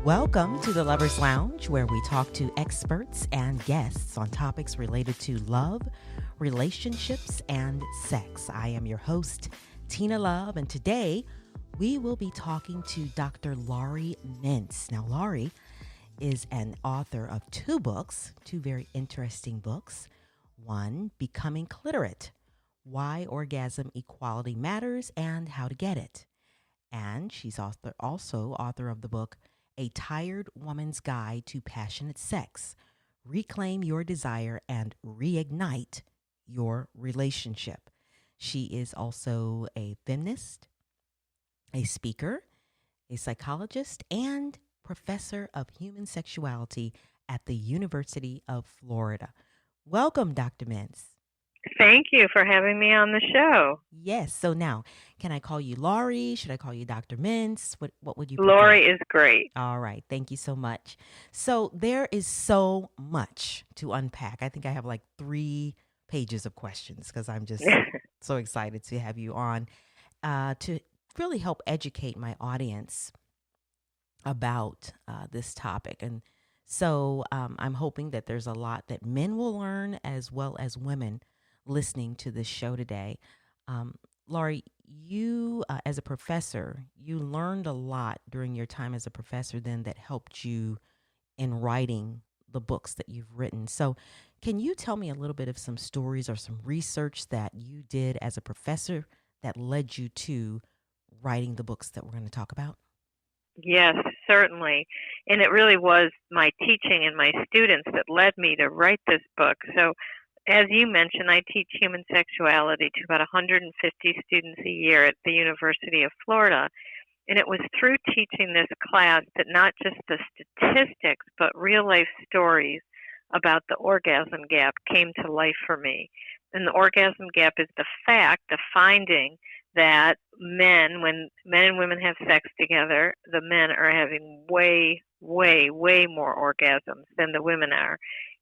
Welcome to the Lovers Lounge, where we talk to experts and guests on topics related to love, relationships, and sex. I am your host, Tina Love, and today we will be talking to Dr. Laurie Mintz. Now, Laurie is an author of two very interesting books. One, Becoming Cliterate, Why Orgasm Equality Matters and How to Get It. And she's also author of the book, A Tired Woman's Guide to Passionate Sex, Reclaim Your Desire and Reignite Your Relationship. She is also a feminist, a speaker, a psychologist, and professor of human sexuality at the University of Florida. Welcome, Dr. Mintz. Thank you for having me on the show. Yes. So now, can I call you Laurie? Should I call you Dr. Mintz? What would you prefer? Laurie is great. All right. Thank you so much. So there is so much to unpack. I think I have like 3 pages of questions because I'm just so excited to have you on to really help educate my audience about this topic. And so I'm hoping that there's a lot that men will learn as well as women listening to this show today. Laurie, you as a professor, you learned a lot during your time as a professor then that helped you in writing the books that you've written. So can you tell me a little bit of some stories or some research that you did as a professor that led you to writing the books that we're going to talk about? Yes, certainly. And it really was my teaching and my students that led me to write this book. So as you mentioned, I teach human sexuality to about 150 students a year at the University of Florida. And it was through teaching this class that not just the statistics, but real life stories about the orgasm gap came to life for me. And the orgasm gap is the finding that when men and women have sex together, the men are having way, way, way more orgasms than the women are.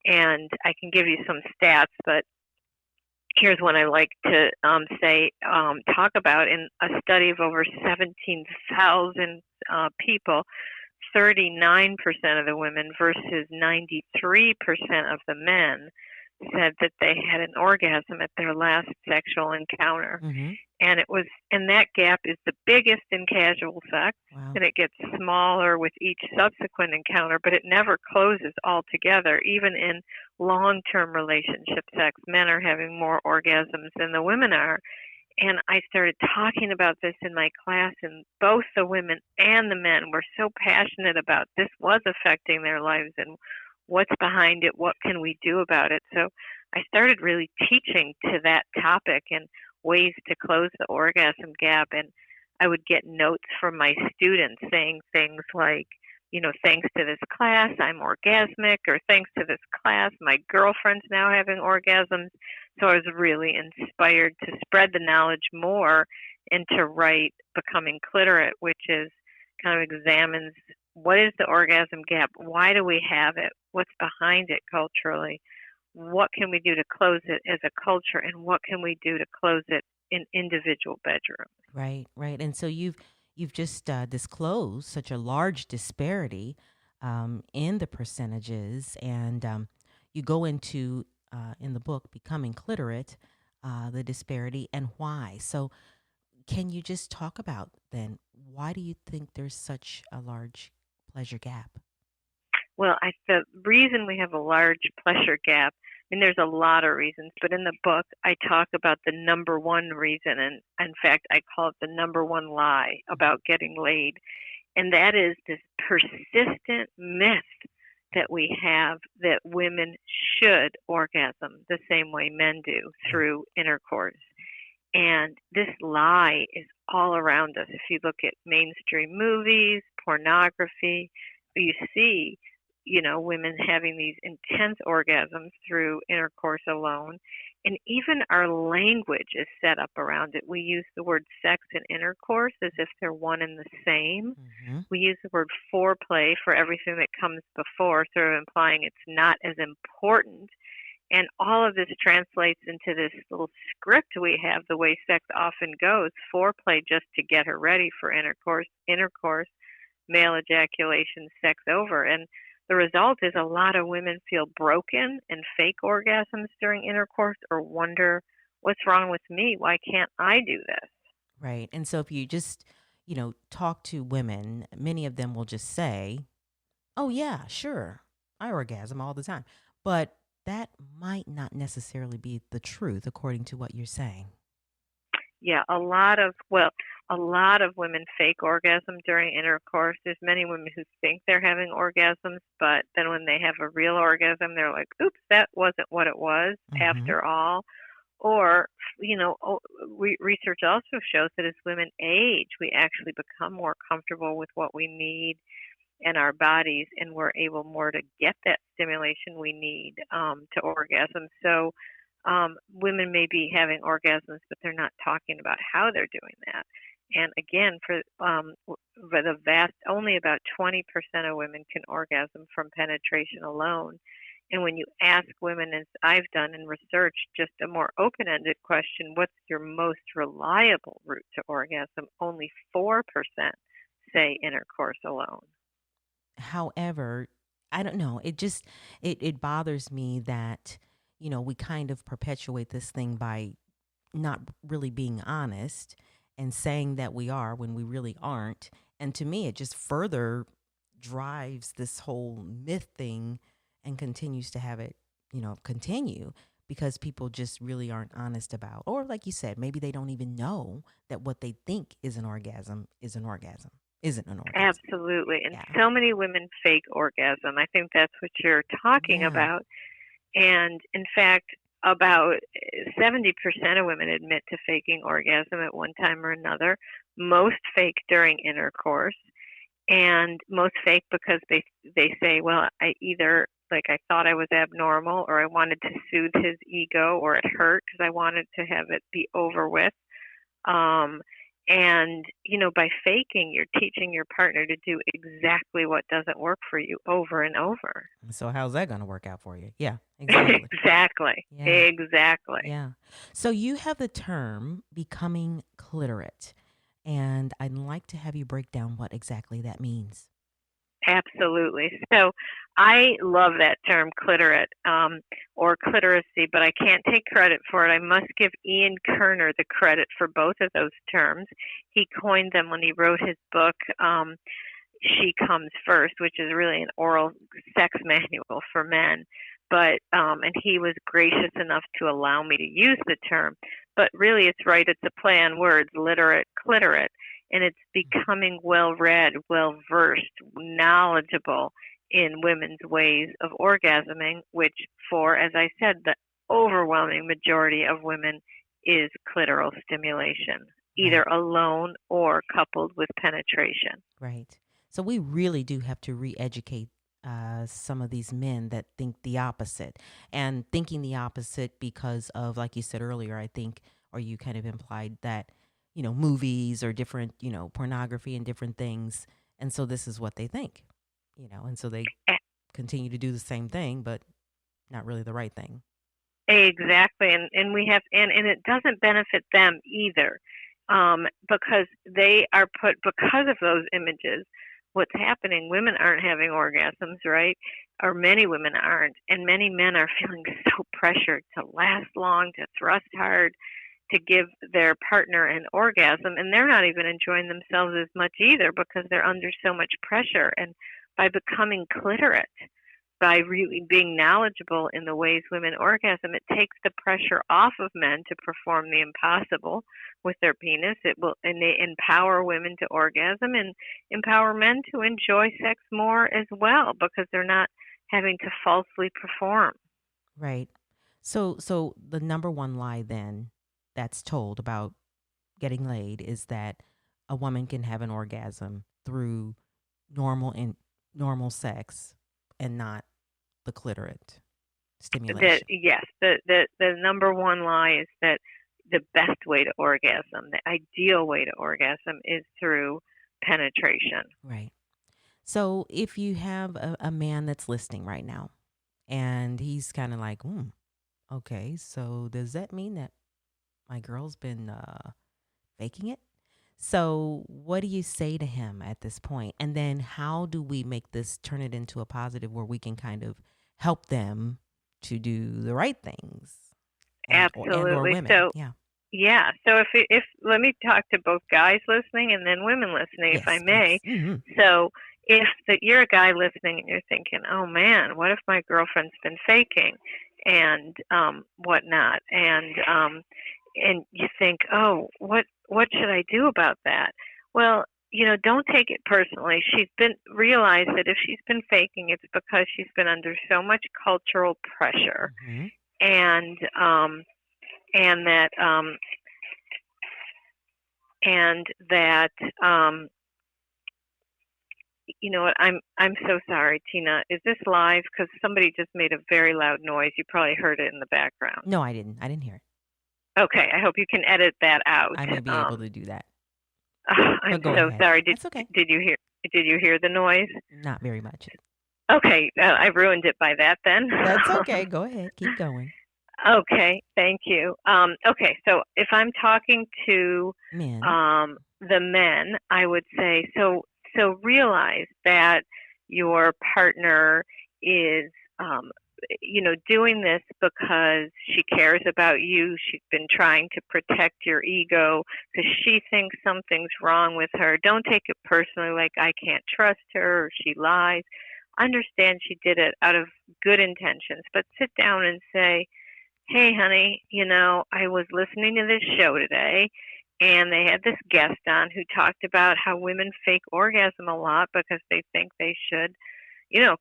And I can give you some stats, but here's one I like to talk about. In a study of over 17,000 people, 39% of the women versus 93% of the men said that they had an orgasm at their last sexual encounter. Mm-hmm. And that gap is the biggest in casual sex. Wow. And it gets smaller with each subsequent encounter, but it never closes altogether. Even in long-term relationship sex, men are having more orgasms than the women are. And I started talking about this in my class, and both the women and the men were so passionate about this was affecting their lives and what's behind it, what can we do about it. So I started really teaching to that topic and ways to close the orgasm gap. And I would get notes from my students saying things like, thanks to this class, I'm orgasmic, or thanks to this class, my girlfriend's now having orgasms. So I was really inspired to spread the knowledge more and to write Becoming Cliterate, which is kind of examines what is the orgasm gap, why do we have it, what's behind it culturally, what can we do to close it as a culture, and what can we do to close it in individual bedrooms. Right. And so you've just disclosed such a large disparity in the percentages, and you go into in the book Becoming Cliterate the disparity and why. So can you just talk about then why do you think there's such a large pleasure gap? Well, the reason we have a large pleasure gap, there's a lot of reasons, but in the book I talk about the number one reason, and in fact I call it the number one lie about getting laid, and that is this persistent myth that we have that women should orgasm the same way men do through intercourse. And this lie is all around us. If you look at mainstream movies, pornography, you see women having these intense orgasms through intercourse alone. And even our language is set up around it. We use the word sex and intercourse as if they're one and the same. Mm-hmm. We use the word foreplay for everything that comes before, sort of implying it's not as important. And all of this translates into this little script we have, the way sex often goes. Foreplay just to get her ready for intercourse, male ejaculation, sex over. And the result is a lot of women feel broken and fake orgasms during intercourse or wonder, what's wrong with me? Why can't I do this? Right. And so if you just, talk to women, many of them will just say, oh, yeah, sure, I orgasm all the time. But that might not necessarily be the truth, according to what you're saying. Yeah, a lot of women fake orgasm during intercourse. There's many women who think they're having orgasms, but then when they have a real orgasm, they're like, "Oops, that wasn't what it was Mm-hmm. after all." Or, research also shows that as women age, we actually become more comfortable with what we need in our bodies, and we're able more to get that stimulation we need to orgasm. So women may be having orgasms, but they're not talking about how they're doing that. And again, for the vast, only about 20% of women can orgasm from penetration alone. And when you ask women, as I've done in research, just a more open-ended question, what's your most reliable route to orgasm? Only 4% say intercourse alone. However, I don't know. It bothers me that, we kind of perpetuate this thing by not really being honest and saying that we are when we really aren't. And to me, it just further drives this whole myth thing and continues to have it, continue because people just really aren't honest about, or like you said, maybe they don't even know that what they think is an orgasm is an orgasm, isn't an orgasm. Absolutely. And Yeah. so many women fake orgasm. I think that's what you're talking Yeah. about. And in fact, about 70% of women admit to faking orgasm at one time or another. Most fake during intercourse, and most fake because they say, well, I either like I thought I was abnormal, or I wanted to soothe his ego, or it hurt because I wanted to have it be over with. Um, and by faking, you're teaching your partner to do exactly what doesn't work for you over and over. So how's that going to work out for you? Yeah, exactly. Exactly. Yeah. Exactly. Yeah. So you have the term becoming cliterate, and I'd like to have you break down what exactly that means. Absolutely. So I love that term clitorate, or clitoracy, but I can't take credit for it. I must give Ian Kerner the credit for both of those terms. He coined them when he wrote his book, She Comes First, which is really an oral sex manual for men. But and he was gracious enough to allow me to use the term. But really, it's right. It's a play on words, literate, clitorate, and it's becoming well read, well versed, knowledgeable in women's ways of orgasming, which, for as I said, the overwhelming majority of women is clitoral stimulation, either Right. alone or coupled with penetration. Right. So we really do have to re-educate some of these men that think the opposite, and thinking the opposite because of, like you said earlier, I think, or you kind of implied that, movies or different, pornography and different things. And so this is what they think, and so they continue to do the same thing, but not really the right thing. Exactly, and we have and it doesn't benefit them either, because they are put because of those images. What's happening? Women aren't having orgasms, right? Or many women aren't, and many men are feeling so pressured to last long, to thrust hard, to give their partner an orgasm, and they're not even enjoying themselves as much either because they're under so much pressure. And by becoming clitorate, by really being knowledgeable in the ways women orgasm, it takes the pressure off of men to perform the impossible with their penis. It will, and they empower women to orgasm and empower men to enjoy sex more as well because they're not having to falsely perform. Right. So the number one lie then that's told about getting laid is that a woman can have an orgasm through normal and normal sex and not the clitoris That stimulation. yes, the number one lie is that the best way to orgasm, the ideal way to orgasm, is through penetration. Right. So if you have a man that's listening right now and he's kind of like, okay, so does that mean that my girl's been faking it? So, what do you say to him at this point? And then how do we make this turn it into a positive where we can kind of help them to do the right things and or Absolutely. women? So, Yeah. yeah. So if let me talk to both guys listening and then women listening, if I Yes, may. please. Hmm. So if you're a guy listening and you're thinking, oh man, what if my girlfriend's been faking and whatnot, and you think, oh, what should I do about that? Well, don't take it personally. She's been realize that if she's been faking, it's because she's been under so much cultural pressure, Hmm. and and that and that you know what, I'm so sorry, Tina. Is this live? Because somebody just made a very loud noise. You probably heard it in the background. No, I didn't. I didn't hear it. Okay, I hope you can edit that out. I may be able to do that. I'm But go so ahead. sorry. Did That's okay. did you hear did you hear the noise? Not very much. Okay, I ruined it by that then. That's okay. Go ahead. Keep going. Okay, thank you. Okay, so if I'm talking to Men. the men, I would say so realize that your partner is doing this because she cares about you. She's been trying to protect your ego because she thinks something's wrong with her. Don't take it personally like I can't trust her or she lies. Understand she did it out of good intentions, but sit down and say, hey, honey, I was listening to this show today, and they had this guest on who talked about how women fake orgasm a lot because they think they should,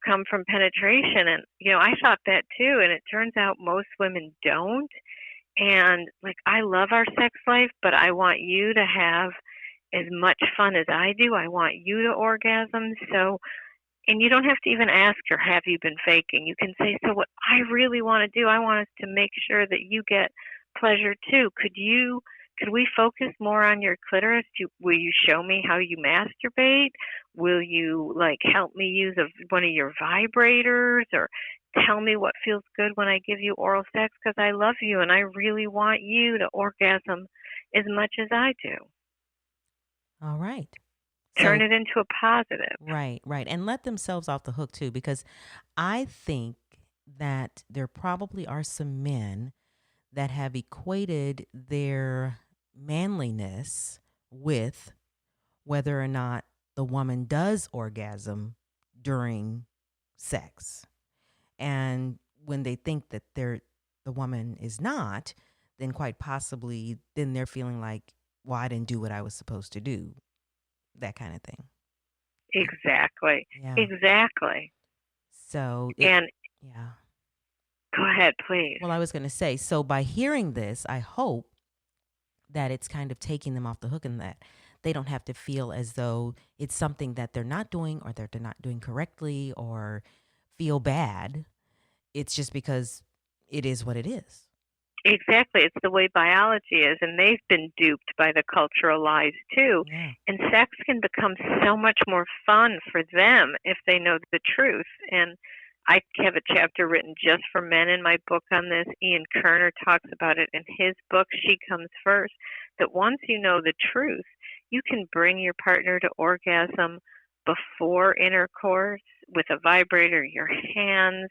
come from penetration. And, I thought that too, and it turns out most women don't. And, like, I love our sex life, but I want you to have as much fun as I do. I want you to orgasm. So, and you don't have to even ask her, have you been faking? You can say, so what I really want to do, I want us to make sure that you get pleasure too. Could we focus more on your clitoris? Will you show me how you masturbate? Will you help me use one of your vibrators, or tell me what feels good when I give you oral sex? Because I love you and I really want you to orgasm as much as I do. All right. Turn So, it into a positive. right, right. And let themselves off the hook too, because I think that there probably are some men that have equated their manliness with whether or not the woman does orgasm during sex. And when they think that the woman is not, then quite possibly then they're feeling like, well, I didn't do what I was supposed to do. That kind of thing. Exactly. Yeah. Exactly. So And yeah. go ahead, please. Well, I was going to say, so by hearing this, I hope that it's kind of taking them off the hook and that they don't have to feel as though it's something that they're not doing or that they're not doing correctly or feel bad. It's just because it is what it is. Exactly. It's the way biology is, and they've been duped by the cultural lies too. Yeah. And sex can become so much more fun for them if they know the truth. And I have a chapter written just for men in my book on this. Ian Kerner talks about it in his book, She Comes First, that once you know the truth, you can bring your partner to orgasm before intercourse with a vibrator, your hands,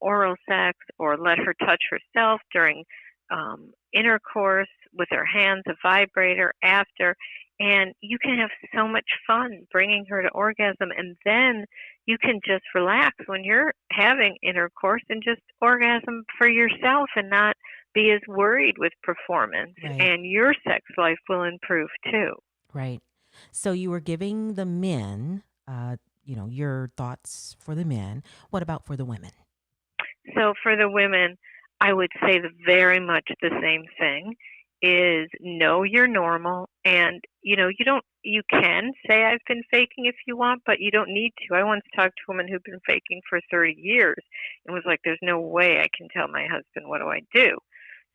oral sex, or let her touch herself during intercourse with her hands, a vibrator after. And you can have so much fun bringing her to orgasm, and then you can just relax when you're having intercourse and just orgasm for yourself and not be as worried with performance. Right. And your sex life will improve too. Right. So you were giving the men, your thoughts for the men. What about for the women? So for the women, I would say very much the same thing, is know you're normal, and you can say I've been faking if you want, but you don't need to. I once talked to a woman who'd been faking for 30 years and was like, there's no way I can tell my husband, what do I do?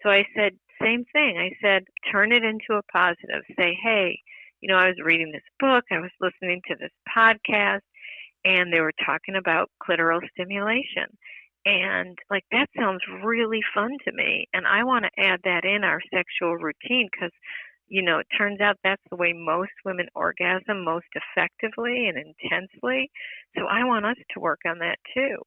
So I said, same thing. I said, turn it into a positive. Say, hey, I was reading this book, I was listening to this podcast, and they were talking about clitoral stimulation. And that sounds really fun to me. And I want to add that in our sexual routine because, it turns out that's the way most women orgasm most effectively and intensely. So I want us to work on that too.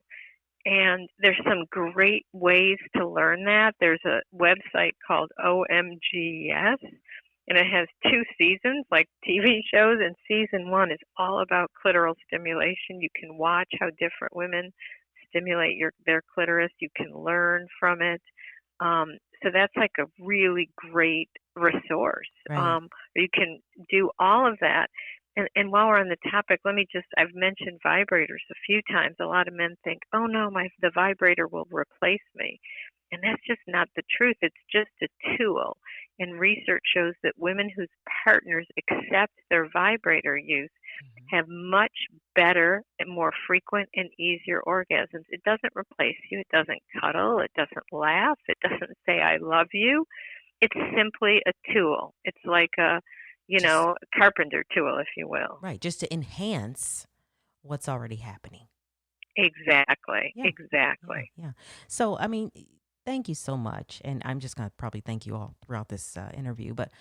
And there's some great ways to learn that. There's a website called OMGS, and it has 2 seasons, like TV shows, and season 1 is all about clitoral stimulation. You can watch how different women stimulate their clitoris. You can learn from it. So that's like a really great resource. Right. You can do all of that. And while we're on the topic, I've mentioned vibrators a few times. A lot of men think, oh no, the vibrator will replace me. And that's just not the truth. It's just a tool. And research shows that women whose partners accept their vibrator use have much better and more frequent and easier orgasms. It doesn't replace you. It doesn't cuddle. It doesn't laugh. It doesn't say, I love you. It's simply a tool. It's like a carpenter tool, if you will. Right. Just to enhance what's already happening. Exactly. Yeah. Exactly. Yeah. So, I mean, thank you so much. And I'm just going to probably thank you all throughout this interview. But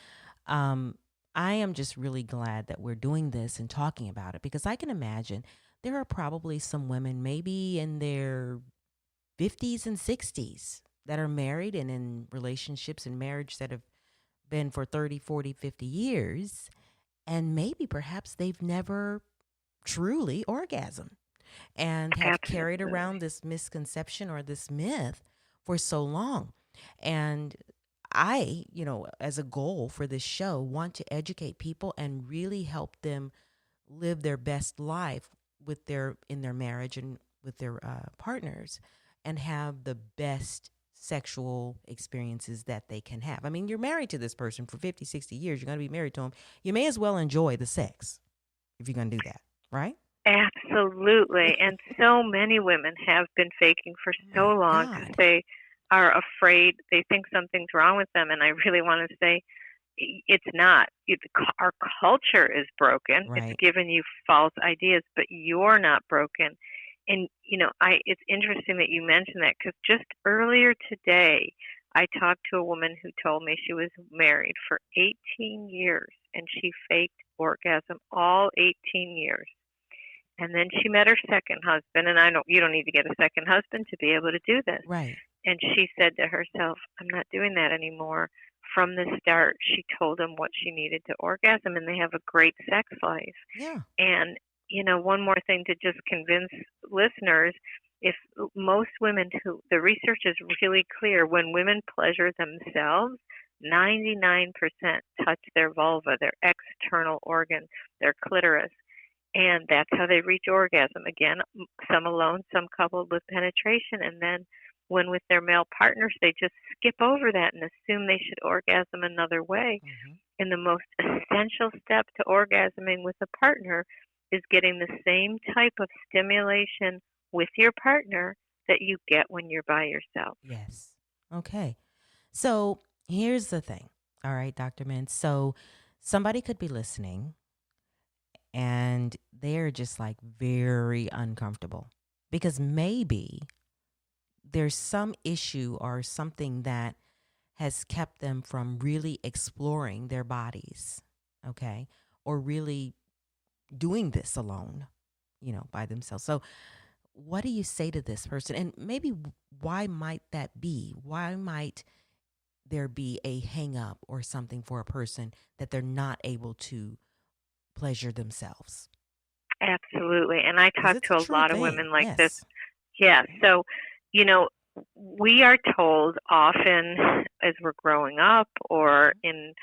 I am just really glad that we're doing this and talking about it, because I can imagine there are probably some women maybe in their 50s and 60s that are married and in relationships and marriage that have been for 30, 40, 50 years. And maybe perhaps they've never truly orgasmed and have carried around this misconception or this myth for so long. And I, as a goal for this show, want to educate people and really help them live their best life in their marriage and with their partners, and have the best sexual experiences that they can have. I mean, you're married to this person for 50, 60 years. You're going to be married to them. You may as well enjoy the sex if you're going to do that, right? Absolutely. And so many women have been faking for so long because they are afraid, they think something's wrong with them. And I really want to say, it's not. Our culture is broken. Right. It's given you false ideas, but you're not broken. And, it's interesting that you mentioned that, because just earlier today, I talked to a woman who told me she was married for 18 years and she faked orgasm all 18 years. And then she met her second husband, and you don't need to get a second husband to be able to do this. Right. And she said to herself, I'm not doing that anymore. From the start, she told him what she needed to orgasm, and they have a great sex life. Yeah. And, one more thing to just convince listeners, if most women the research is really clear, when women pleasure themselves, 99% touch their vulva, their external organ, their clitoris. And that's how they reach orgasm. Again, some alone, some coupled with penetration. And then when with their male partners, they just skip over that and assume they should orgasm another way. Mm-hmm. And the most essential step to orgasming with a partner is getting the same type of stimulation with your partner that you get when you're by yourself. Yes. Okay. So here's the thing. All right, Dr. Mintz. So somebody could be listening and they're just like very uncomfortable because maybe there's some issue or something that has kept them from really exploring their bodies, okay, or really doing this alone, by themselves. So what do you say to this person? And maybe why might that be? Why might there be a hang up or something for a person that they're not able to pleasure themselves? Absolutely. And I talk to a lot of women like this. Yeah. So, we are told often as we're growing up or in,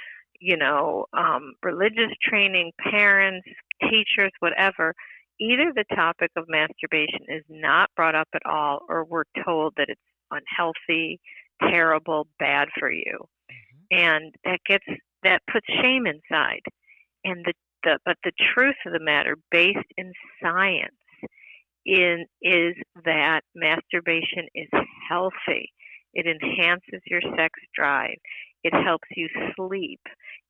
religious training, parents, teachers, whatever, either the topic of masturbation is not brought up at all, or we're told that it's unhealthy, terrible, bad for you. Mm-hmm. And that puts shame inside. And but the truth of the matter, based in science, is that masturbation is healthy. It enhances your sex drive. It helps you sleep.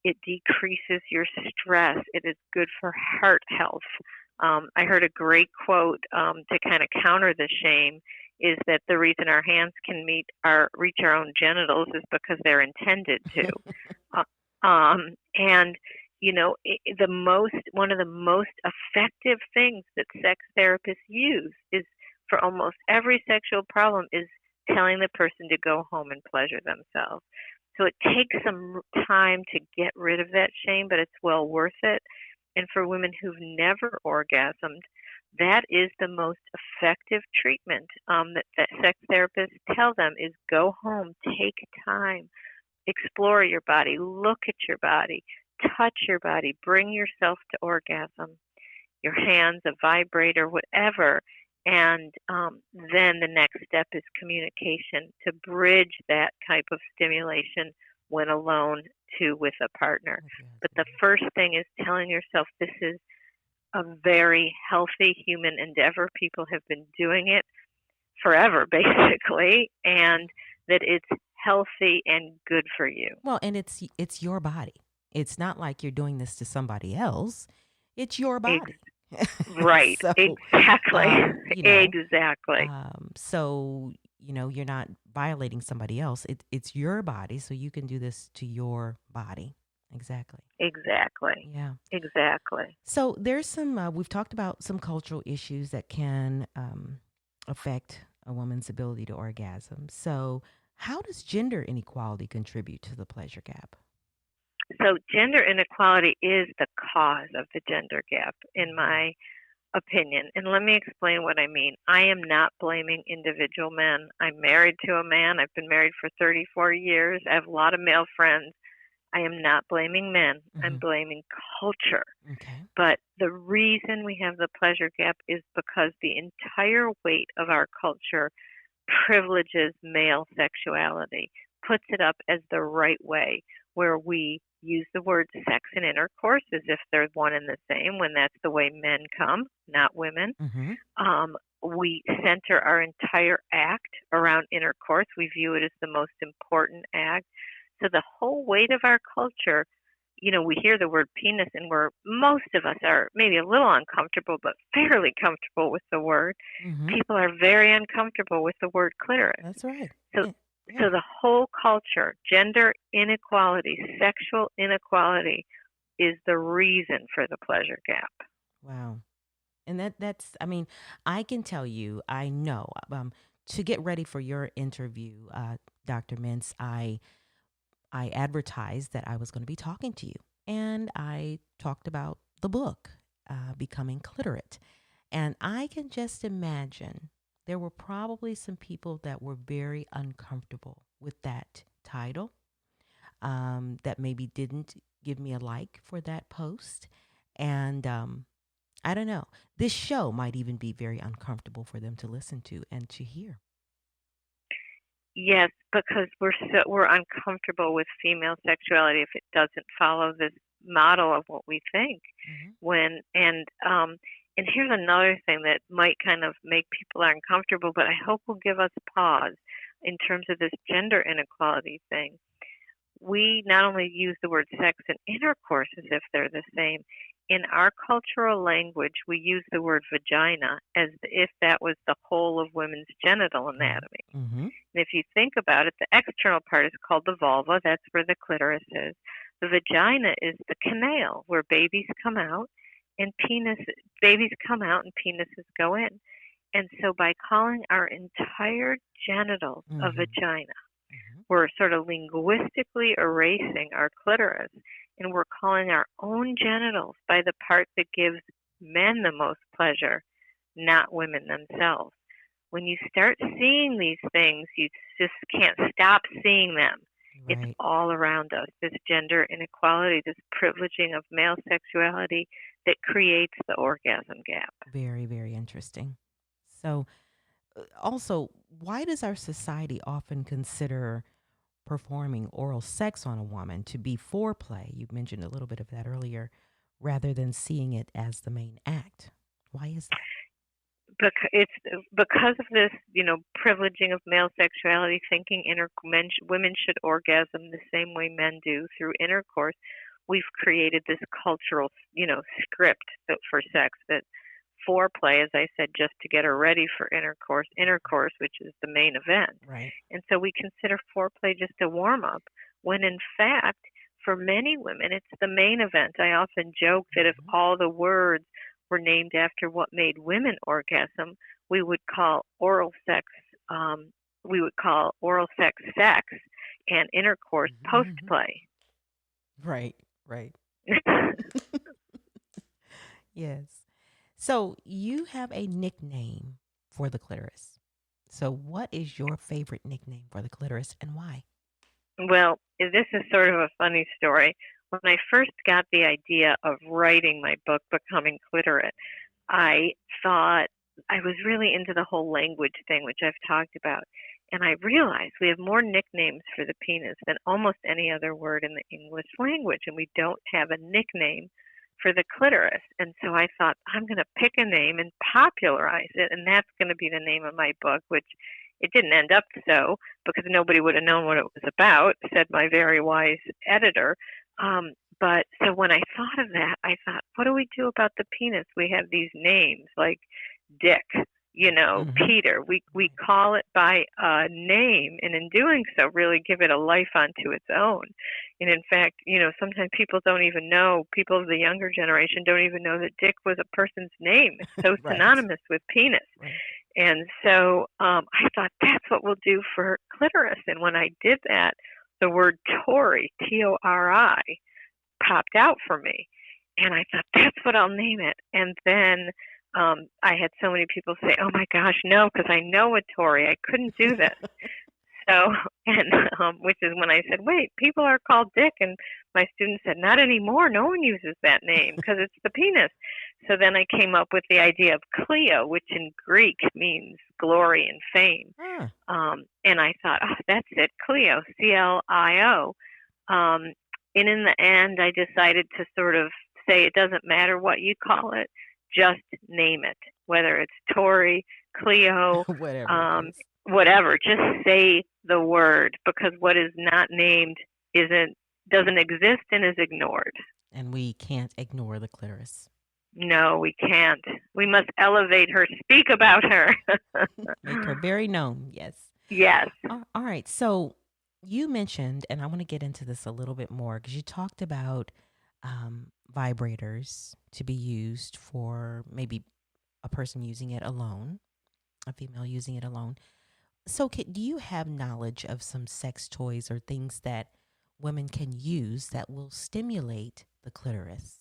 It decreases your stress. It is good for heart health. I heard a great quote to kind of counter the shame is that the reason our hands can reach our own genitals is because they're intended to. And one of the most effective things that sex therapists use is for almost every sexual problem is telling the person to go home and pleasure themselves. So it takes some time to get rid of that shame, but it's well worth it. And for women who've never orgasmed, that is the most effective treatment that sex therapists tell them is go home, take time, explore your body, look at your body, touch your body, bring yourself to orgasm, your hands, a vibrator, whatever. And then the next step is communication to bridge that type of stimulation when alone to with a partner. But the first thing is telling yourself this is a very healthy human endeavor. People have been doing it forever, basically, and that it's healthy and good for you. Well, and it's your body. It's not like you're doing this to somebody else. It's your body. Right. So, exactly. Exactly. So, you're not violating somebody else. It's your body, so you can do this to your body. Exactly. Exactly. Yeah. Exactly. So there's some, we've talked about some cultural issues that can affect a woman's ability to orgasm. So how does gender inequality contribute to the pleasure gap? So gender inequality is the cause of the gender gap, in my opinion. And let me explain what I mean. I am not blaming individual men. I'm married to a man. I've been married for 34 years. I have a lot of male friends. I am not blaming men. I'm blaming culture. Okay. But the reason we have the pleasure gap is because the entire weight of our culture privileges male sexuality, puts it up as the right way, where we use the word sex and intercourse as if they're one and the same, when that's the way men come, not women. We center our entire act around intercourse. We view it as the most important act. So the whole weight of our culture, we hear the word penis and most of us are maybe a little uncomfortable, but fairly comfortable with the word. People are very uncomfortable with the word clitoris. That's right. So the whole culture, gender inequality, sexual inequality is the reason for the pleasure gap. Wow. And that's, I can tell you, I know, to get ready for your interview, Dr. Mintz, I advertised that I was going to be talking to you. And I talked about the book, Becoming Cliterate. And I can just imagine there were probably some people that were very uncomfortable with that title, that maybe didn't give me a like for that post. And I don't know. This show might even be very uncomfortable for them to listen to and to hear. Yes, because we're uncomfortable with female sexuality if it doesn't follow this model of what we think. And here's another thing that might kind of make people uncomfortable, but I hope will give us pause in terms of this gender inequality thing. We not only use the word sex and intercourse as if they're the same. In our cultural language, we use the word vagina as if that was the whole of women's genital anatomy. And if you think about it, the external part is called the vulva. That's where the clitoris is. The vagina is the canal where babies come out and babies come out and penises go in. And so by calling our entire genitals a vagina, we're sort of linguistically erasing our clitoris, and we're calling our own genitals by the part that gives men the most pleasure, not women themselves. When you start seeing these things, you just can't stop seeing them. Right. It's all around us, this gender inequality, this privileging of male sexuality that creates the orgasm gap. Very, very interesting. So, also, why does our society often consider performing oral sex on a woman to be foreplay? You mentioned a little bit of that earlier, rather than seeing it as the main act. Why is that? It's because of this, privileging of male sexuality, thinking women should orgasm the same way men do through intercourse. We've created this cultural, script for sex that foreplay, as I said, just to get her ready for intercourse, which is the main event. Right. And so we consider foreplay just a warm-up, when in fact, for many women, it's the main event. I often joke that if Mm-hmm. all the words were named after what made women orgasm, we would call oral sex um, sex and intercourse post Mm-hmm. play. Right, right. Yes. So you have a nickname for the clitoris. So what is your favorite nickname for the clitoris and why? Well, this is sort of a funny story. When I first got the idea of writing my book, Becoming Cliterate, I thought I was really into the whole language thing, which I've talked about. And I realized we have more nicknames for the penis than almost any other word in the English language, and we don't have a nickname for the clitoris. And so I thought, I'm going to pick a name and popularize it, and that's going to be the name of my book, which it didn't end up so because nobody would have known what it was about, said my very wise editor. Um, but so when I thought of that, I thought, what do we do about the penis? We have these names like Dick, Mm-hmm. Peter. We Right. call it by a name, and in doing so, really give it a life unto its own. And in fact, sometimes people don't even know. People of the younger generation don't even know that Dick was a person's name. It's so Right. synonymous with penis. Right. And so I thought that's what we'll do for clitoris. And when I did that, the word Tori, Tori, popped out for me. And I thought, that's what I'll name it. And then I had so many people say, oh my gosh, no, because I know a Tori. I couldn't do this. So, and which is when I said, wait, people are called Dick. And my student said, not anymore. No one uses that name because it's the penis. So then I came up with the idea of Clio, which in Greek means glory and fame. Ah, And I thought, oh, that's it, Clio, Clio. And in the end, I decided to sort of say it doesn't matter what you call it, just name it, whether it's Tori, Clio, whatever it um, is. whatever. Just say the word because what is not named isn't doesn't exist and is ignored. And we can't ignore the clitoris. No, we can't. We must elevate her, speak about her. Make her very known. Yes. Yes, All right. So you mentioned, and I want to get into this a little bit more because you talked about vibrators to be used for maybe a person using it alone, a female using it alone. So, do you have knowledge of some sex toys or things that women can use that will stimulate the clitoris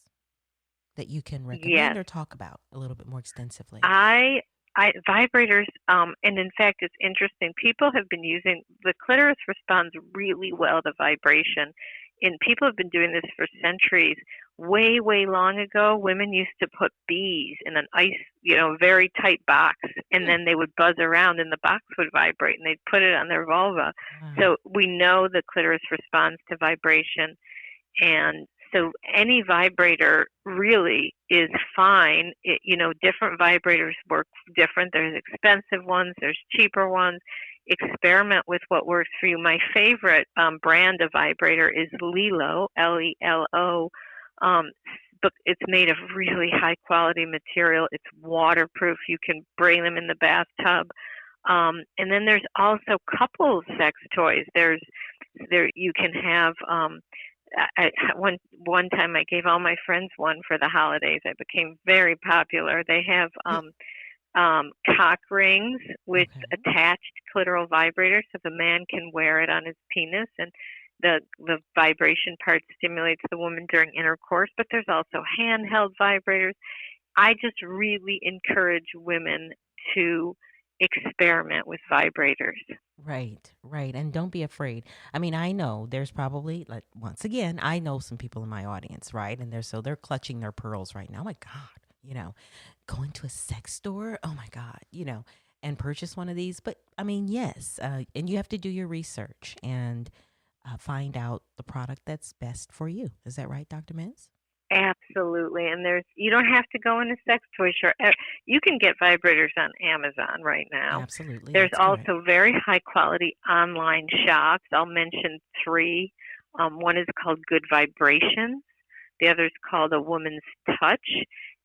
that you can recommend yes. or talk about a little bit more extensively? I vibrators, and in fact, it's interesting. People have been using the clitoris responds really well to vibration, and people have been doing this for centuries. Way, way long ago, women used to put bees in an ice, very tight box, and Hmm. then they would buzz around, and the box would vibrate, and they'd put it on their vulva. Wow. So we know the clitoris responds to vibration. And so any vibrator really is fine. Different vibrators work different. There's expensive ones, there's cheaper ones. Experiment with what works for you. My favorite brand of vibrator is Lelo, Lelo. Um, but it's made of really high quality material. It's waterproof. You can bring them in the bathtub. And then there's also couples sex toys. There you can have one time I gave all my friends one for the holidays. I became very popular. They have Hmm. cock rings with Okay. attached clitoral vibrators, so the man can wear it on his penis, and the vibration part stimulates the woman during intercourse. But there's also handheld vibrators. I just really encourage women to experiment with vibrators. Right, right. And don't be afraid. I mean, I know there's probably, like, once again, I know some people in my audience, right? And they're clutching their pearls right now. Oh my God, going to a sex store. Oh my God, and purchase one of these. But I mean, yes. And you have to do your research and find out the product that's best for you. Is that right, Dr. Mintz? Absolutely. And you don't have to go in a sex toy shop. You can get vibrators on Amazon right now. Absolutely. There's That's correct. also very high quality online shops. I'll mention three. One is called Good Vibrations. The other is called A Woman's Touch,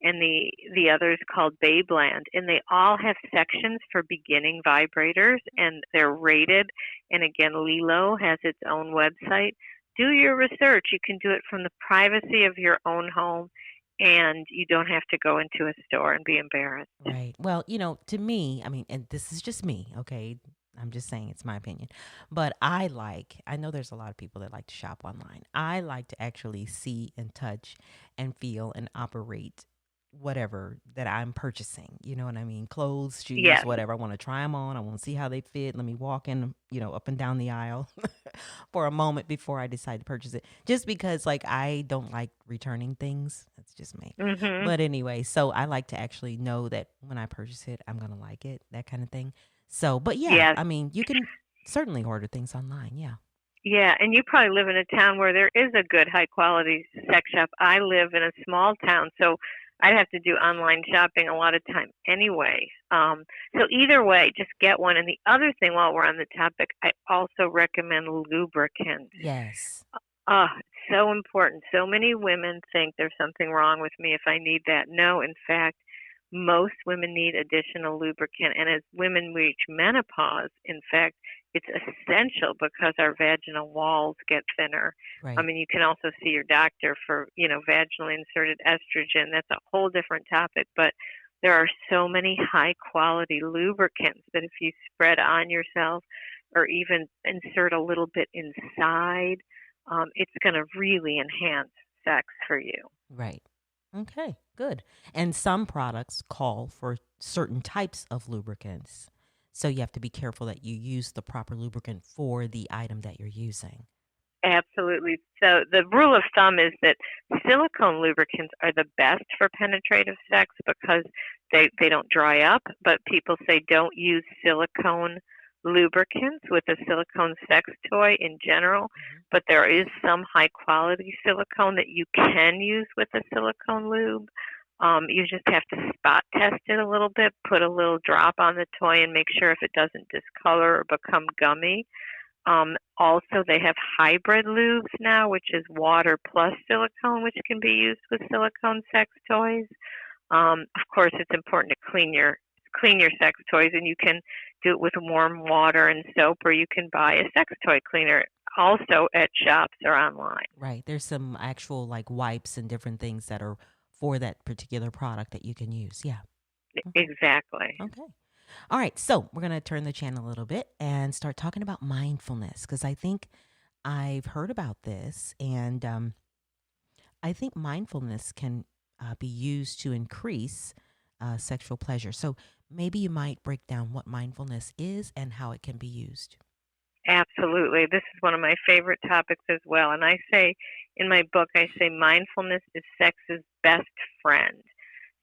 and the other is called Babeland. And they all have sections for beginning vibrators, and they're rated. And again, Lelo has its own website. do your research. You can do it from the privacy of your own home, and you don't have to go into a store and be embarrassed. Right. Well, to me, I mean, and this is just me, okay? I'm just saying it's my opinion. But I know there's a lot of people that like to shop online. I like to actually see and touch and feel and operate whatever that I'm purchasing. You know what I mean? Clothes, shoes, Yes. whatever. I want to try them on. I want to see how they fit. Let me walk in, up and down the aisle for a moment before I decide to purchase it. Just because, like, I don't like returning things. That's just me. Mhm. But anyway, so I like to actually know that when I purchase it, I'm going to like it, that kind of thing. So, but yeah, Yes. I mean, you can certainly order things online. Yeah. Yeah, and you probably live in a town where there is a good high quality sex shop. I live in a small town, so I'd have to do online shopping a lot of time anyway. So either way, just get one. And the other thing, while we're on the topic, I also recommend lubricants. Yes. It's so important. So many women think there's something wrong with me if I need that. No, in fact, most women need additional lubricant. And as women reach menopause, in fact, it's essential because our vaginal walls get thinner. I Right. mean, you can also see your doctor for, vaginally inserted estrogen. That's a whole different topic. But there are so many high quality lubricants that if you spread on yourself or even insert a little bit inside, it's going to really enhance sex for you. Right. Okay. Good. And some products call for certain types of lubricants. So you have to be careful that you use the proper lubricant for the item that you're using. Absolutely. So the rule of thumb is that silicone lubricants are the best for penetrative sex because they don't dry up, but people say don't use silicone lubricants with a silicone sex toy in general, Hmm. but there is some high quality silicone that you can use with a silicone lube. You just have to spot test it a little bit, put a little drop on the toy and make sure if it doesn't discolor or become gummy. Also, they have hybrid lubes now, which is water plus silicone, which can be used with silicone sex toys. Of course, it's important to clean your sex toys, and you can do it with warm water and soap, or you can buy a sex toy cleaner also at shops or online. Right. There's some actual like wipes and different things that are for that particular product that you can use. Yeah. Okay. Exactly. Okay. All right. So we're going to turn the channel a little bit and start talking about mindfulness because I think I've heard about this and I think mindfulness can be used to increase sexual pleasure. So maybe you might break down what mindfulness is and how it can be used. Absolutely. This is one of my favorite topics as well. And I say in my book, I say mindfulness is sex's best friend.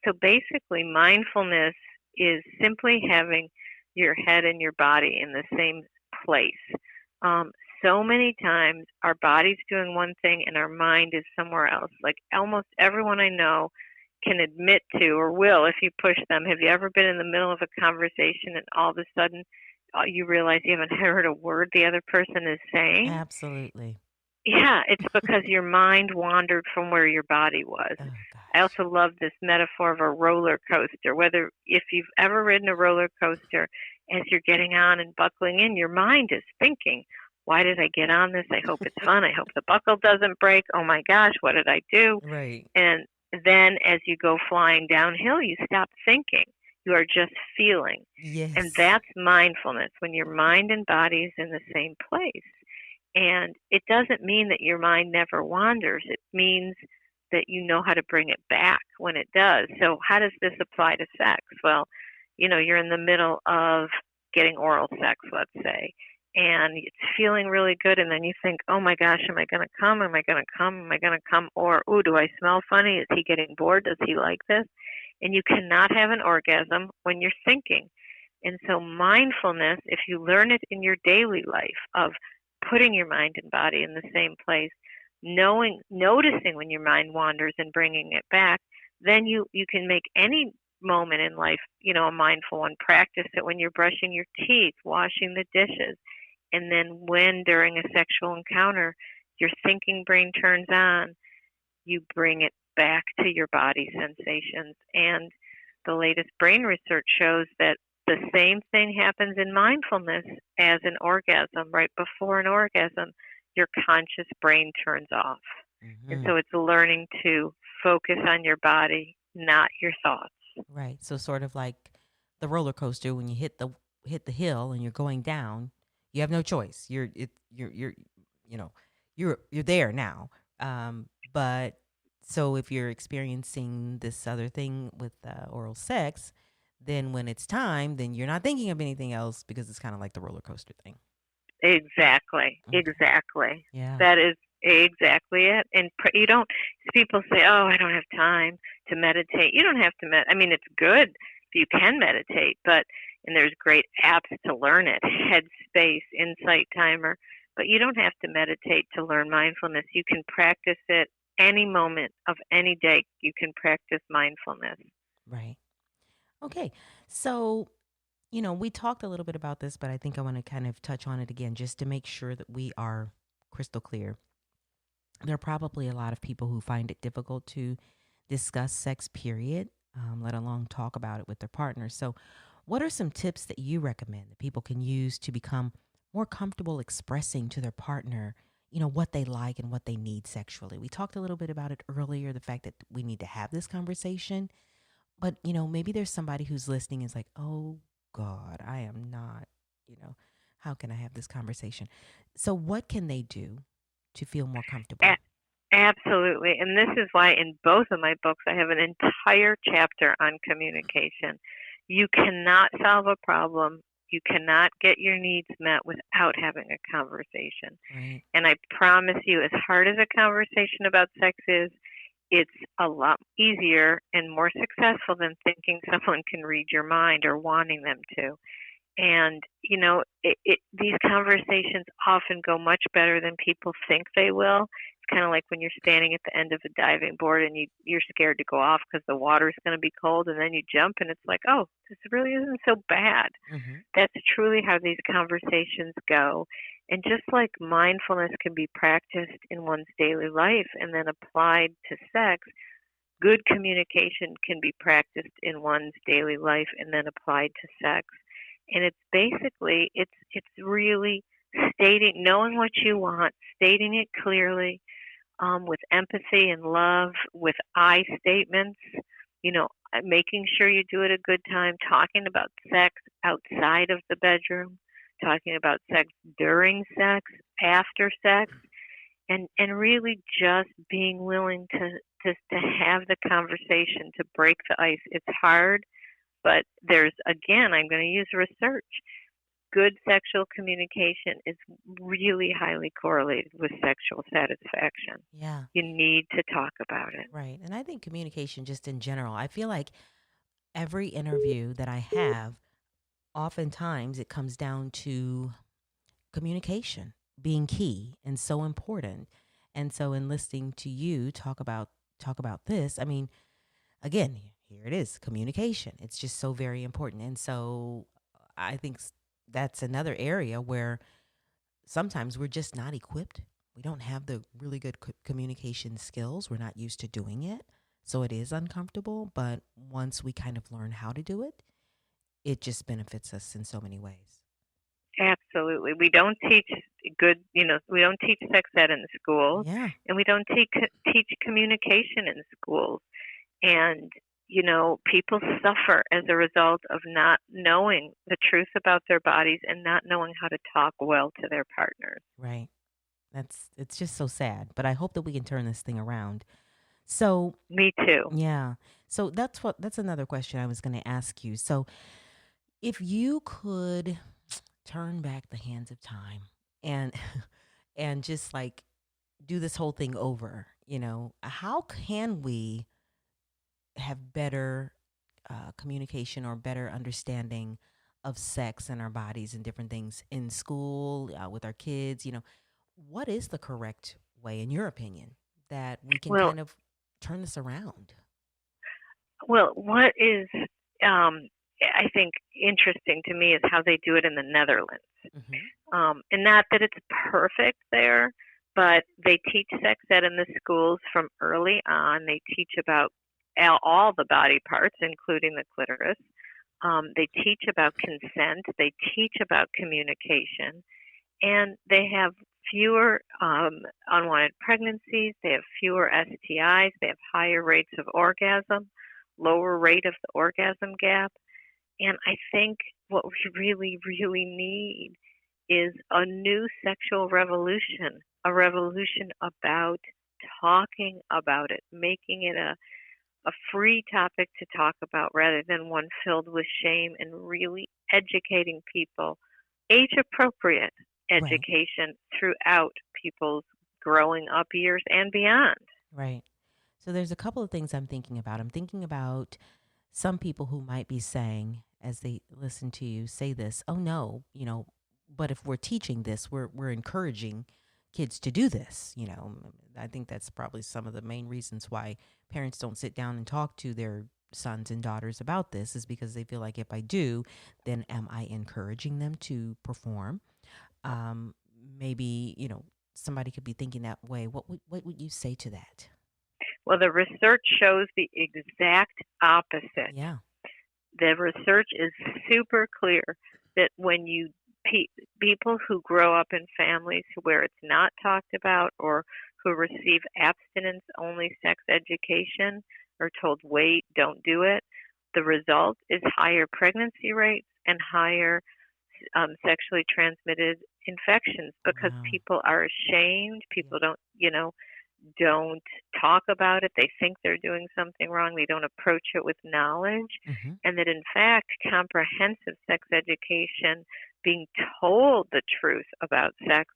So basically, mindfulness is simply having your head and your body in the same place. Um, so many times our body's doing one thing and our mind is somewhere else. Like almost everyone I know can admit to or will if you push them. Have you ever been in the middle of a conversation and all of a sudden you realize you haven't heard a word the other person is saying? Absolutely. Yeah, it's because your mind wandered from where your body was. Oh, I gosh. also love this metaphor of a roller coaster. Whether if you've ever ridden a roller coaster, as you're getting on and buckling in, your mind is thinking, why did I get on this? I hope it's fun. I hope the buckle doesn't break. Oh my gosh, what did I do? Right. And then as you go flying downhill, you stop thinking. You are just feeling. And Yes. that's mindfulness, when your mind and body is in the same place. And it doesn't mean that your mind never wanders. It means that you know how to bring it back when it does. So how does this apply to sex? Well, you're in the middle of getting oral sex, let's say, and it's feeling really good, and then you think, oh my gosh, am I going to come? Am I going to come? Am I going to come? Or, ooh, do I smell funny? Is he getting bored? Does he like this? And you cannot have an orgasm when you're thinking. And so mindfulness, if you learn it in your daily life of putting your mind and body in the same place, noticing when your mind wanders and bringing it back, then you can make any moment in life, a mindful one. Practice it when you're brushing your teeth, washing the dishes, and then when during a sexual encounter your thinking brain turns on, you bring it back to your body sensations. And the latest brain research shows that the same thing happens in mindfulness as an orgasm. Right before an orgasm, your conscious brain turns off. And Mm-hmm. so it's learning to focus on your body, not your thoughts. Right. So sort of like the roller coaster when you hit the hill and you're going down, you have no choice. You're you know, you're there now. But so if you're experiencing this other thing with oral sex, then when it's time, then you're not thinking of anything else because it's kind of like the roller coaster thing. Exactly. Okay. Exactly. Yeah. That is exactly it. And you don't, people say, oh, I don't have time to meditate. You don't have to I mean, it's good if you can meditate, but, and there's great apps to learn it, Headspace, Insight Timer, but you don't have to meditate to learn mindfulness. You can practice it any moment of any day. You can practice mindfulness. Right. Okay. So we talked a little bit about this, but I think I want to kind of touch on it again just to make sure that we are crystal clear. There are probably a lot of people who find it difficult to discuss sex, period, let alone talk about it with their partners. So, what are some tips that you recommend that people can use to become more comfortable expressing to their partner, what they like and what they need sexually? We talked a little bit about it earlier, the fact that we need to have this conversation, but, maybe there's somebody who's listening and is like, oh God, I am not, how can I have this conversation? So, what can they do to feel more comfortable? Absolutely. And this is why in both of my books I have an entire chapter on communication. You cannot solve a problem, you cannot get your needs met without having a conversation. Right. And I promise you, as hard as a conversation about sex is, it's a lot easier and more successful than thinking someone can read your mind or wanting them to. And, these conversations often go much better than people think they will. It's kind of like when you're standing at the end of a diving board and you're scared to go off because the water's going to be cold, and then you jump and it's like, oh, this really isn't so bad. Mm-hmm. That's truly how these conversations go. And just like mindfulness can be practiced in one's daily life and then applied to sex, good communication can be practiced in one's daily life and then applied to sex. And it's basically, it's really knowing what you want, stating it clearly, with empathy and love, with I statements, making sure you do it a good time, talking about sex outside of the bedroom, talking about sex during sex, after sex, and really just being willing to have the conversation, to break the ice. It's hard, but I'm going to use research. Good sexual communication is really highly correlated with sexual satisfaction. Yeah. You need to talk about it. Right. And I think communication, just in general, I feel like every interview that I have, oftentimes it comes down to communication being key and so important. And so, in listening to you talk about this, I mean, again, here it is, communication. It's just so very important. And so, I think that's another area where sometimes we're just not equipped. We don't have the really good communication skills. We're not used to doing it. So it is uncomfortable. But once we kind of learn how to do it, it just benefits us in so many ways. Absolutely. We don't teach we don't teach sex ed in schools, Yeah. and we don't teach communication in schools. And, people suffer as a result of not knowing the truth about their bodies and not knowing how to talk well to their partners. Right. It's just so sad. But I hope that we can turn this thing around. So, Me too. yeah. So that's another question I was going to ask you. So, if you could turn back the hands of time and and just like do this whole thing over, how can we have better communication or better understanding of sex and our bodies and different things in school, with our kids? What is the correct way, in your opinion, that we can Well, kind of turn this around? what is I think interesting to me is how they do it in the Netherlands. Hmm. And not that it's perfect there, but they teach sex ed in the schools from early on. They teach about all the body parts, including the clitoris. They teach about consent. They teach about communication. And they have fewer unwanted pregnancies, they have fewer STIs, they have higher rates of orgasm, lower rate of the orgasm gap. And I think what we really, really need is a new sexual revolution, a revolution about talking about it, making it a free topic to talk about rather than one filled with shame, and really educating people, age appropriate Right. education throughout people's growing up years and beyond. Right. So there's a couple of things I'm thinking about. I'm thinking about some people who might be saying, as they listen to you say this, oh no, but if we're teaching this, we're encouraging kids to do this. I think that's probably some of the main reasons why parents don't sit down and talk to their sons and daughters about this, is because they feel like if I do, then am I encouraging them to perform? Um, Maybe, somebody could be thinking that way. What would you say to that? Well, the research shows the exact opposite. Yeah. The research is super clear that when people who grow up in families where it's not talked about, or who receive abstinence only sex education, are told wait, don't do it, the result is higher pregnancy rates and higher sexually transmitted infections, because Wow. people are ashamed. Yeah. People don't talk about it. They think they're doing something wrong. They don't approach it with knowledge. Mm-hmm. And that in fact, comprehensive sex education, being told the truth about sex,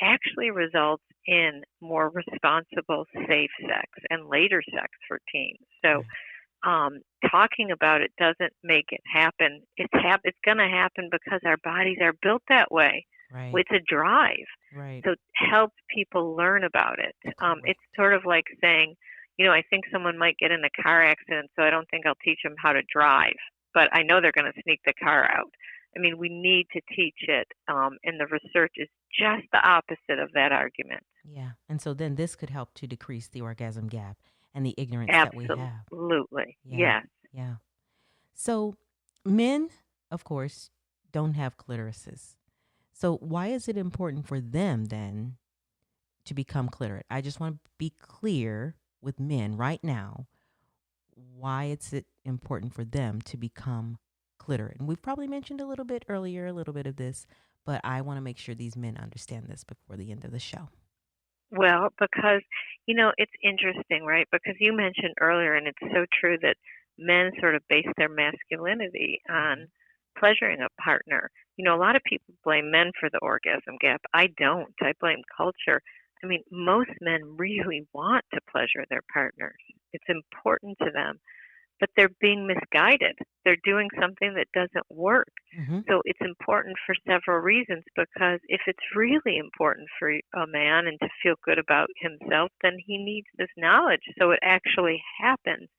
actually results in more responsible, safe sex and later sex for teens. So Right. talking about it doesn't make it happen. It's going to happen because our bodies are built that way. Right. It's a drive. Right. So help people learn about it. Correct. It's sort of like saying, I think someone might get in a car accident, so I don't think I'll teach them how to drive, but I know they're going to sneak the car out. I mean, we need to teach it, and the research is just the opposite of that argument. Yeah. And so then this could help to decrease the orgasm gap and the ignorance that we have. Absolutely. Yeah. Yes. Yeah. So men, of course, don't have clitorises. So why is it important for them then to become clitorate? I just want to be clear with men right now. Why is it important for them to become clitorate? And we've probably mentioned a little bit earlier, a little bit of this, but I want to make sure these men understand this before the end of the show. Well, because, it's interesting, right? Because you mentioned earlier, and it's so true, that men sort of base their masculinity on pleasuring a partner. A lot of people blame men for the orgasm gap. I don't. I blame culture. I mean, most men really want to pleasure their partners. It's important to them, but they're being misguided. They're doing something that doesn't work. Mm-hmm. So it's important for several reasons, because if it's really important for a man and to feel good about himself, then he needs this knowledge so it actually happens.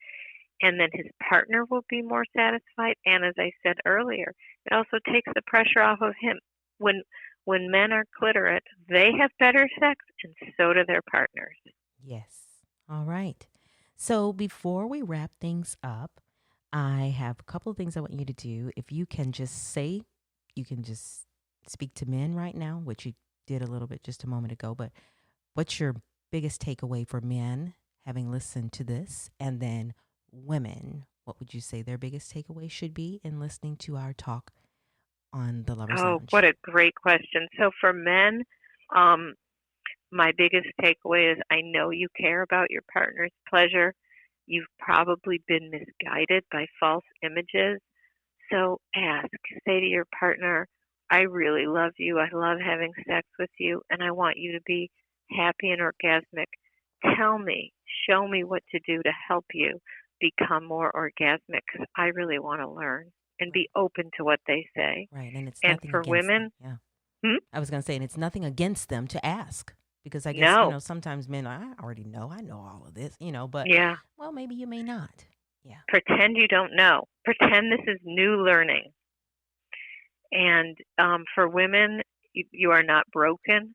And then his partner will be more satisfied. And as I said earlier, it also takes the pressure off of him. When men are clitorate, they have better sex, and so do their partners. Yes. All right. So before we wrap things up, I have a couple of things I want you to do. If you can just say, you can just speak to men right now, which you did a little bit just a moment ago, but what's your biggest takeaway for men having listened to this? And then women, what would you say their biggest takeaway should be in listening to our talk on the Lover's Oh, what Lounge? a great question. So for men, um, my biggest takeaway is, I know you care about your partner's pleasure. You've probably been misguided by false images. So say to your partner, I really love you. I love having sex with you, and I want you to be happy and orgasmic. Tell me, show me what to do to help you become more orgasmic, because I really want to learn, and Right. be open to what they say. Right. And it's And nothing for against them. women, Yeah. hmm? I was going to say, and it's nothing against them to ask, because I guess, No. sometimes men, I already know, I know all of this, but Yeah. well, maybe you may not. Yeah. Pretend you don't know. Pretend this is new learning. And for women, you are not broken,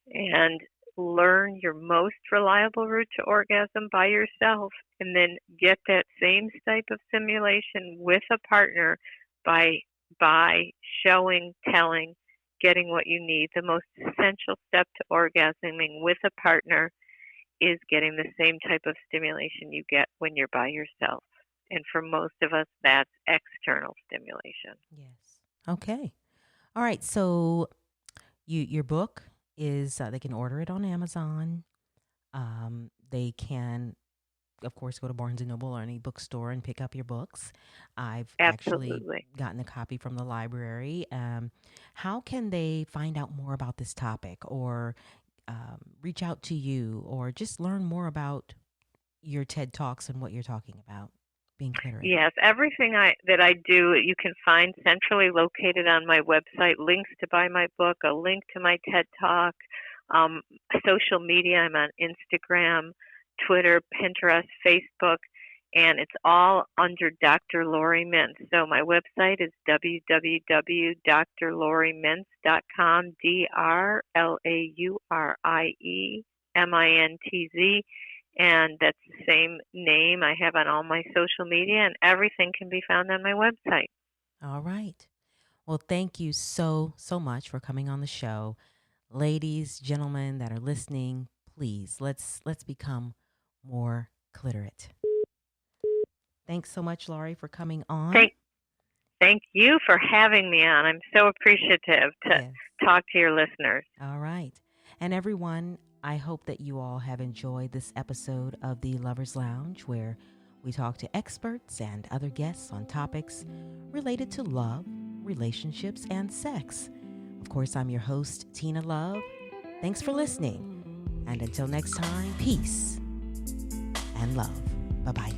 and learn your most reliable route to orgasm by yourself, and then get that same type of stimulation with a partner by showing, telling, getting what you need. The most essential step to orgasming with a partner is getting the same type of stimulation you get when you're by yourself. And for most of us, that's external stimulation. Yes. Okay. All right. So your book is they can order it on Amazon. They can, of course, go to Barnes and Noble or any bookstore and pick up your books. I've actually Absolutely. gotten a copy from the library. How can they find out more about this topic, or reach out to you, or just learn more about your TED Talks and what you're talking about, being cliterate? Yes, everything that I do, you can find centrally located on my website. Links to buy my book, a link to my TED Talk, social media. I'm on Instagram, Twitter, Pinterest, Facebook, and it's all under Dr. Laurie Mintz. So my website is www.drlauriemintz.com, DrLauriemintz, and that's the same name I have on all my social media, and everything can be found on my website. All right. Well, thank you so much for coming on the show. Ladies, gentlemen that are listening, please let's become more cliterate. Thanks so much, Laurie, for coming on. Thank you for having me on. I'm so appreciative to talk to your listeners. All right. And everyone, I hope that you all have enjoyed this episode of the Lover's Lounge, where we talk to experts and other guests on topics related to love, relationships, and sex. Of course, I'm your host, Tina Love. Thanks for listening. And until next time, peace and love. Bye-bye.